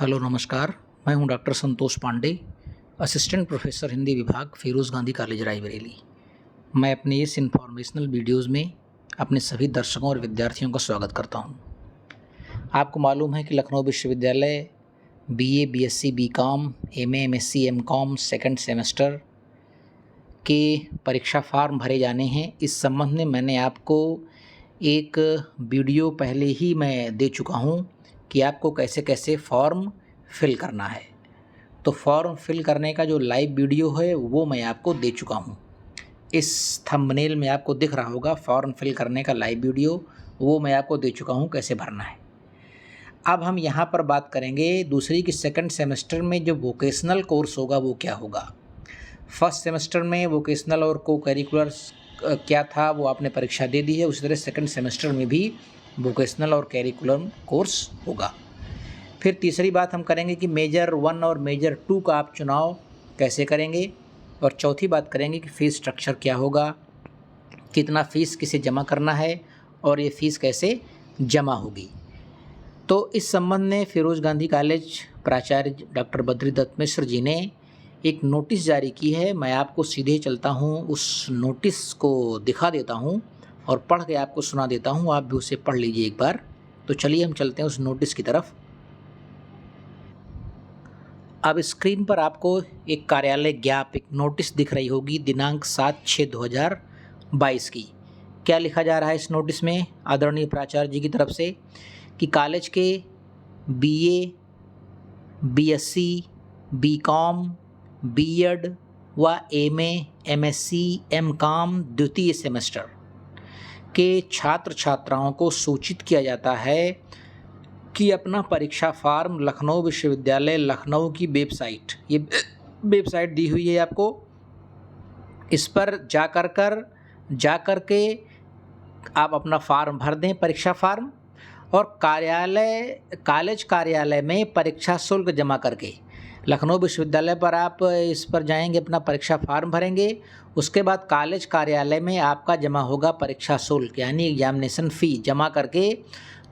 Hello नमस्कार। मैं हूं doctor Santosh Pandey, assistant professor Hindi विभाग, फिरोज़ गांधी कॉलेज रायबरेली। मैं अपने इस इन्फॉर्मेशनल वीडियोज़ में अपने सभी दर्शकों और विद्यार्थियों का स्वागत करता हूं। आपको मालूम है कि लखनऊ विश्वविद्यालय BA, BSc, BCom, MA, MSc, MCom second semester के परीक्षा फॉर्म भरे जाने हैं। इस संबंध में मैंने आपको एक वीडियो पहले ही मैं दे चुका हूं कि आपको कैसे कैसे फॉर्म फिल करना है। तो फॉर्म फिल करने का जो लाइव वीडियो है वो मैं आपको दे चुका हूं। इस थंबनेल में आपको दिख रहा होगा फॉर्म फिल करने का लाइव वीडियो, वो मैं आपको दे चुका हूं कैसे भरना है। अब हम यहाँ पर बात करेंगे दूसरी की सेकंड सेमेस्टर में जो वोकेशनल कोर्स होगा वो क्या होगा। फर्स्ट सेमेस्टर में वोकेशनल और को करिकुलर क्या था वो आपने परीक्षा दे दी है, उसी तरह सेकंड सेमेस्टर में भी वोकेशनल और करिकुलम कोर्स होगा। फिर तीसरी बात हम करेंगे कि मेजर 1 और मेजर 2 का आप चुनाव कैसे करेंगे, और चौथी बात करेंगे कि फ़ीस स्ट्रक्चर क्या होगा, कितना फ़ीस किसे जमा करना है और ये फ़ीस कैसे जमा होगी। तो इस संबंध में फिरोज़ गांधी कॉलेज प्राचार्य डॉक्टर बद्रीदत्त मिश्र जी ने एक नोटिस जारी की है। मैं आपको सीधे चलता हूँ, उस नोटिस को दिखा देता हूँ और पढ़ के आपको सुना देता हूँ, आप भी उसे पढ़ लीजिए एक बार। तो चलिए हम चलते हैं उस नोटिस की तरफ। अब स्क्रीन पर आपको एक कार्यालय ज्ञाप एक नोटिस दिख रही होगी दिनांक 7/6/2022 की। क्या लिखा जा रहा है इस नोटिस में आदरणीय प्राचार्य जी की तरफ से कि कॉलेज के बीए, बीएससी, बीकॉम, बीएड व एमए, एमएससी, एमकॉम द्वितीय सेमेस्टर के छात्र छात्राओं को सूचित किया जाता है कि अपना परीक्षा फॉर्म लखनऊ विश्वविद्यालय लखनऊ की वेबसाइट, ये वेबसाइट दी हुई है आपको, इस पर जाकर के आप अपना फॉर्म भर दें, परीक्षा फॉर्म, और कॉलेज कार्यालय में परीक्षा शुल्क जमा करके लखनऊ विश्वविद्यालय पर आप इस पर जाएंगे, अपना परीक्षा फॉर्म भरेंगे। उसके बाद कॉलेज कार्यालय में आपका जमा होगा परीक्षा शुल्क यानी एग्जामिनेशन फ़ी जमा करके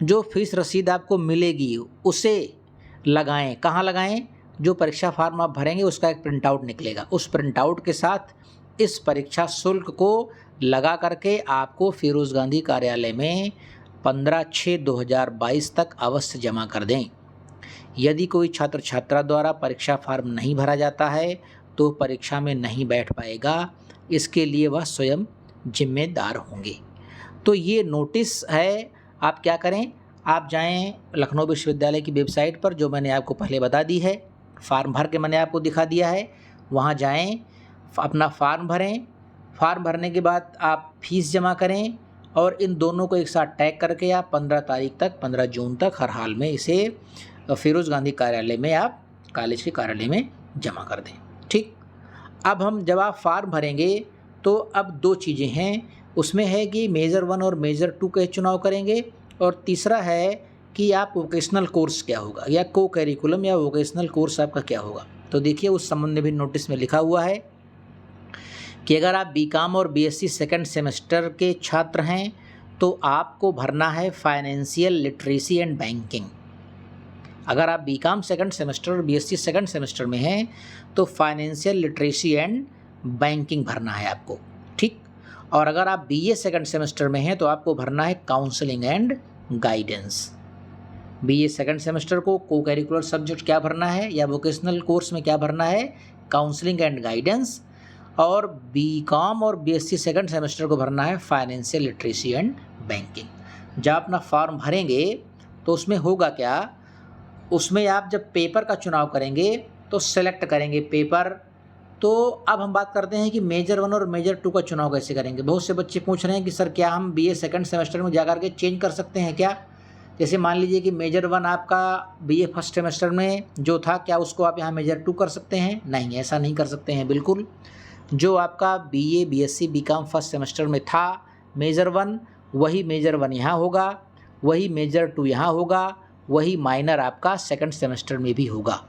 जो फीस रसीद आपको मिलेगी उसे लगाएं। कहाँ लगाएं? जो परीक्षा फॉर्म आप भरेंगे उसका एक प्रिंट आउट निकलेगा, उस प्रिंट आउट के साथ इस परीक्षा शुल्क को लगा करके आपको फिरोज़ गांधी कार्यालय में 15/6/2022 तक अवश्य जमा कर दें। यदि कोई छात्र छात्रा द्वारा परीक्षा फॉर्म नहीं भरा जाता है तो परीक्षा में नहीं बैठ पाएगा, इसके लिए वह स्वयं जिम्मेदार होंगे। तो ये नोटिस है। आप क्या करें, आप जाएं लखनऊ विश्वविद्यालय की वेबसाइट पर, जो मैंने आपको पहले बता दी है, फॉर्म भर के मैंने आपको दिखा दिया है, वहाँ जाएं, अपना फॉर्म भरें। फॉर्म भरने के बाद आप फीस जमा करें और इन दोनों को एक साथ टैग करके आप 15 तारीख तक, 15 जून तक हर हाल में इसे फिरोज़ गांधी कार्यालय में, आप कॉलेज के कार्यालय में जमा कर दें। ठीक। अब हम जब आप फॉर्म भरेंगे तो अब दो चीज़ें हैं, उसमें है कि मेजर 1 और मेजर 2 का चुनाव करेंगे, और तीसरा है कि आप वोकेशनल कोर्स क्या होगा या को करिकुलम या वोकेशनल कोर्स आपका क्या होगा। तो देखिए उस संबंध में भी नोटिस में लिखा हुआ है कि अगर आप बीकॉम और बीएससी सेकंड सेमेस्टर के छात्र हैं तो आपको भरना है फाइनेंशियल लिटरेसी एंड बैंकिंग। अगर आप बीकॉम सेकंड सेमेस्टर और बीएससी सेकंड सेमेस्टर में हैं तो फाइनेंशियल लिटरेसी एंड बैंकिंग भरना है आपको। ठीक। और अगर आप बीए सेकंड सेमेस्टर में हैं तो आपको भरना है counselling and guidance. BA second semester को करिकुलर सब्जेक्ट क्या भरना है या वोकेशनल कोर्स में क्या भरना है, काउंसलिंग एंड गाइडेंस, और बीकॉम और बीएससी सेकंड सेमेस्टर को भरना है फाइनेंशियल लिटरेसी एंड बैंकिंग। जब अपना फॉर्म भरेंगे तो उसमें होगा क्या, उसमें आप जब पेपर का चुनाव करेंगे तो सेलेक्ट करेंगे पेपर। तो अब हम बात करते हैं कि मेजर 1 और मेजर 2 का चुनाव कैसे करेंगे। बहुत से बच्चे पूछ रहे हैं कि सर क्या हम बीए सेकंड सेमेस्टर में जाकर के चेंज कर सकते हैं क्या। जैसे मान लीजिए कि मेजर 1 आपका बीए फर्स्ट सेमेस्टर में जो था, क्या उसको आप यहाँ मेजर 2 कर सकते हैं? नहीं, ऐसा नहीं कर सकते हैं बिल्कुल। जो आपका BA, BSc, BCom first semester में था मेजर 1, वही मेजर 1 यहाँ होगा, वही मेजर 2 यहाँ होगा, वही माइनर आपका सेकंड सेमेस्टर में भी होगा।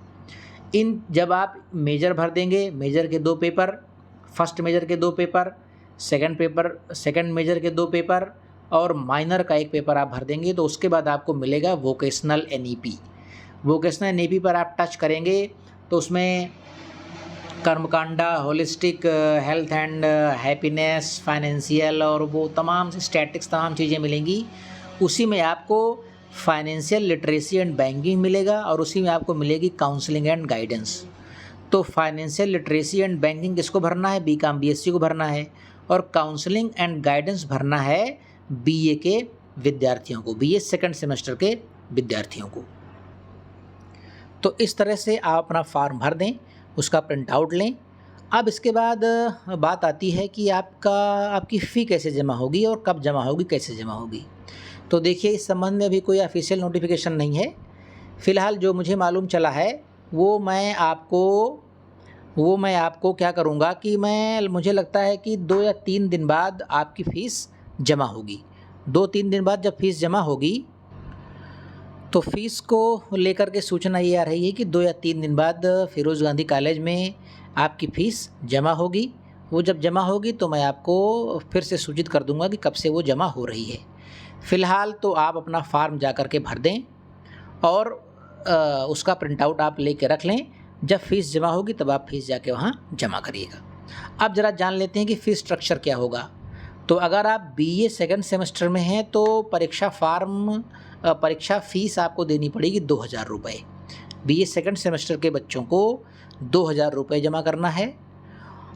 इन जब आप मेजर भर देंगे, मेजर के 2 पेपर, फर्स्ट मेजर के 2 पेपर, सेकंड मेजर के 2 पेपर और माइनर का 1 पेपर आप भर देंगे, तो उसके बाद आपको मिलेगा वोकेशनल एनईपी। वोकेशनल नेवी पर आप टच करेंगे तो उसमें कर्मकांडा, holistic health and happiness, financial और वो तमाम से स्टैटिक्स तमाम चीज़ें मिलेंगी। उसी में आपको फाइनेंशियल लिटरेसी एंड बैंकिंग मिलेगा और उसी में आपको मिलेगी काउंसलिंग एंड गाइडेंस। तो फाइनेंशियल लिटरेसी एंड बैंकिंग किसको भरना है? बीकॉम बीएससी को भरना है और काउंसलिंग एंड गाइडेंस भरना है बीए के विद्यार्थियों को, बीए सेकंड सेमेस्टर के विद्यार्थियों को। तो इस तरह से आप अपना फॉर्म भर दें, उसका प्रिंट आउट लें। अब इसके बाद बात आती है कि आपकी फ़ी कैसे जमा होगी और कब जमा होगी, कैसे जमा होगी। तो देखिए, इस संबंध में अभी कोई ऑफिशियल नोटिफिकेशन नहीं है। फ़िलहाल जो मुझे मालूम चला है वो मैं आपको क्या करूँगा कि मुझे लगता है कि 2 या 3 दिन बाद आपकी फ़ीस जमा होगी। 2-3 दिन बाद जब फ़ीस जमा होगी तो फ़ीस को लेकर के सूचना ये आ रही है कि 2 या 3 दिन बाद फिरोज़ गांधी कॉलेज में आपकी फ़ीस जमा होगी। वो जब जमा होगी तो मैं आपको फिर से सूचित कर दूंगा कि कब से वो जमा हो रही है। फ़िलहाल तो आप अपना फॉर्म जा कर के भर दें और उसका प्रिंट आउट आप लेके रख लें। जब फ़ीस जमा होगी तब आप फ़ीस जाके वहाँ जमा करिएगा। अब ज़रा जान लेते हैं कि फ़ीस स्ट्रक्चर क्या होगा। तो अगर आप बीए सेकंड सेमेस्टर में हैं तो परीक्षा फ़ीस आपको देनी पड़ेगी 2000 रुपये। बीए सेकंड सेमेस्टर के बच्चों को 2000 रुपये जमा करना है।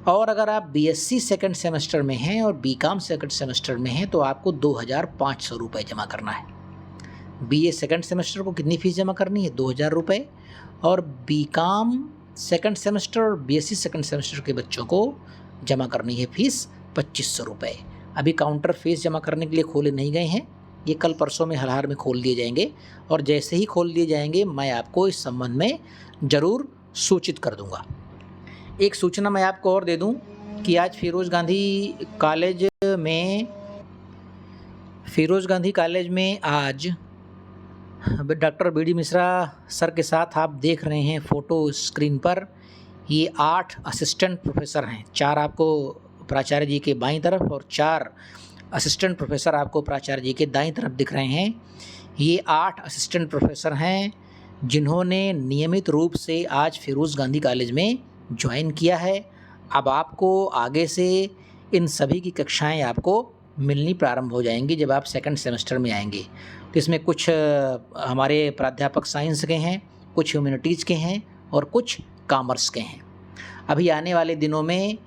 और अगर आप बीएससी सेकंड सेमेस्टर में हैं और बीकॉम सेकंड सेमेस्टर में हैं तो आपको 2500 रुपये जमा करना है। बीए सेकंड सेमेस्टर को कितनी फ़ीस जमा करनी है? 2000 रुपये। और बीकॉम सेकंड सेमेस्टर और बीएससी सेकंड सेमेस्टर के बच्चों को जमा करनी है फ़ीस 2500 रुपये। अभी काउंटर फ़ीस जमा करने के लिए खोले नहीं गए हैं, ये कल परसों में हलहार में खोल दिए जाएंगे और जैसे ही खोल दिए जाएंगे मैं आपको इस संबंध में ज़रूर सूचित कर दूंगा। एक सूचना मैं आपको और दे दूं कि आज फिरोज़ गांधी कॉलेज में आज डॉक्टर बीडी मिश्रा सर के साथ आप देख रहे हैं फ़ोटो स्क्रीन पर, ये 8 असिस्टेंट प्रोफेसर हैं। 4 आपको प्राचार्य जी के बाईं तरफ और 4 असिस्टेंट प्रोफेसर आपको प्राचार्य जी के दाईं तरफ दिख रहे हैं। ये 8 असिस्टेंट प्रोफेसर हैं जिन्होंने नियमित रूप से आज फिरोज़ गांधी कॉलेज में ज्वाइन किया है। अब आपको आगे से इन सभी की कक्षाएं आपको मिलनी प्रारंभ हो जाएंगी जब आप सेकंड सेमेस्टर में आएंगे। तो इसमें कुछ हमारे प्राध्यापक साइंस के हैं, कुछ ह्यूमैनिटीज़ के हैं और कुछ कॉमर्स के हैं। अभी आने वाले दिनों में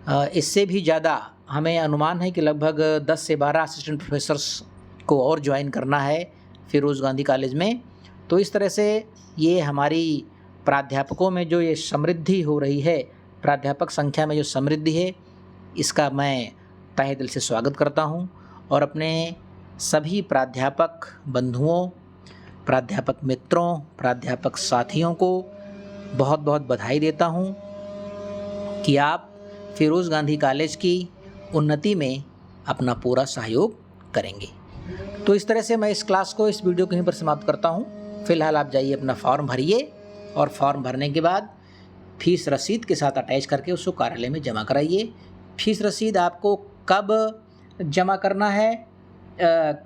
इससे भी ज़्यादा हमें अनुमान है कि लगभग 10 से 12 असिस्टेंट प्रोफेसर्स को और ज्वाइन करना है फिरोज़ गांधी कॉलेज में। तो इस तरह से ये हमारी प्राध्यापकों में जो ये समृद्धि हो रही है, प्राध्यापक संख्या में जो समृद्धि है, इसका मैं तहे दिल से स्वागत करता हूं और अपने सभी प्राध्यापक बंधुओं, प्राध्यापक मित्रों, प्राध्यापक साथियों को बहुत बहुत बधाई देता हूं कि आप फिरोज़ गांधी कॉलेज की उन्नति में अपना पूरा सहयोग करेंगे। तो इस तरह से मैं इस वीडियो को यहीं पर समाप्त करता हूं। फ़िलहाल आप जाइए अपना फॉर्म भरिए और फॉर्म भरने के बाद फीस रसीद के साथ अटैच करके उसको कार्यालय में जमा कराइए। फीस रसीद आपको कब जमा करना है,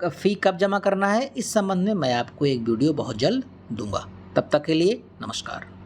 फ़ी कब जमा करना है, इस संबंध में मैं आपको एक वीडियो बहुत जल्द दूंगा। तब तक के लिए नमस्कार।